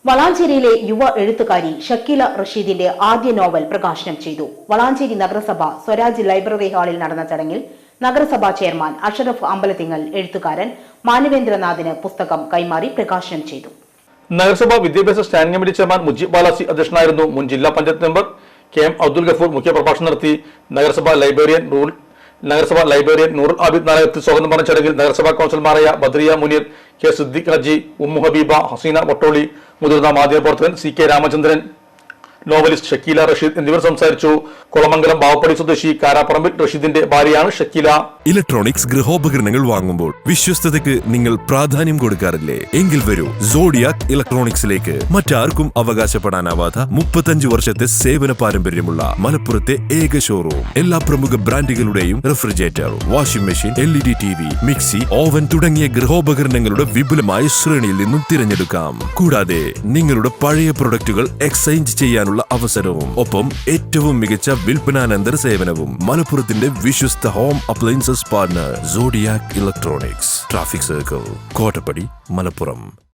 വളാഞ്ചേരിയിലെ യുവ എഴുത്തുകാരി ഷക്കീല റഷീദിന്റെ ആദ്യ നോവൽ പ്രകാശനം ചെയ്തു. വളാഞ്ചേരി നഗരസഭ സ്വരാജ് ലൈബ്രറി ഹാളിൽ നടന്ന ചടങ്ങിൽ നഗരസഭാ ചെയർമാൻ അഷറഫ് അമ്പലത്തിങ്ങൽ എഴുത്തുകാരൻ മാനവേന്ദ്രനാഥിന് പുസ്തകം കൈമാറി പ്രകാശനം ചെയ്തു. നഗരസഭാ വിദ്യാഭ്യാസ standing committee chairman Mujeeb Balasi അധ്യക്ഷനായിരുന്നു. മുൻ ജില്ലാ പഞ്ചായത്ത് മെമ്പർ KM അബ്ദുൽ ഗഫൂർ മുഖ്യപ്രഭാഷണം നടത്തി. നഗരസഭാ ലൈബ്രറിയൻ നൂറുൽ ആബിദ് നായകത്തിൽ സ്വാഗതം പറഞ്ഞ ചടങ്ങിൽ നഗരസഭാ കൗൺസിലർമാരായ ബദ്രിയ മുനീർ, K സിദ്ദിഖ് ഹജി, ഉമ്മു ഹബീബ, ഹസീന വട്ടോളി, മുതിർന്ന മാധ്യമപ്രവർത്തകൻ CK രാമചന്ദ്രൻ, നോവലിസ്റ്റ് ഷക്കീല റഷീദ് എന്നിവർ സംസാരിച്ചു. കുളമംഗലം ബാവപ്പടി സ്വദേശി കാരാപ്പറമ്പിൽ റഷീദിന്റെ ഭാര്യയാണ് ഷക്കീല. ഇലക്ട്രോണിക്സ് ഗൃഹോപകരണങ്ങൾ വാങ്ങുമ്പോൾ വിശ്വസ്തതയ്ക്ക് നിങ്ങൾ പ്രാധാന്യം കൊടുക്കാറില്ലേ? എങ്കിൽ വരൂ സോഡിയാക് ഇലക്ട്രോണിക്സിലേക്ക്. മറ്റാർക്കും അവകാശപ്പെടാനാവാത്ത 35 വർഷത്തെ സേവന പാരമ്പര്യമുള്ള മലപ്പുറത്തെ ഏക ഷോറൂം. എല്ലാ പ്രമുഖ ബ്രാൻഡുകളുടെയും refrigerator, washing machine, LED TV, mixie, oven തുടങ്ങിയ ഗൃഹോപകരണങ്ങളുടെ വിപുലമായ ശ്രേണിയിൽ നിന്നും തിരഞ്ഞെടുക്കാം. കൂടാതെ നിങ്ങളുടെ പഴയ പ്രൊഡക്റ്റുകൾ എക്സ്ചേഞ്ച് ചെയ്യാനുള്ള അവസരവും, ഒപ്പം ഏറ്റവും മികച്ച വിൽപ്പനാനന്തര സേവനവും. മലപ്പുറത്തിന്റെ വിശ്വസ്ത home appliances partner Zodiac Electronics, traffic circle, Kottappadi, Malappuram.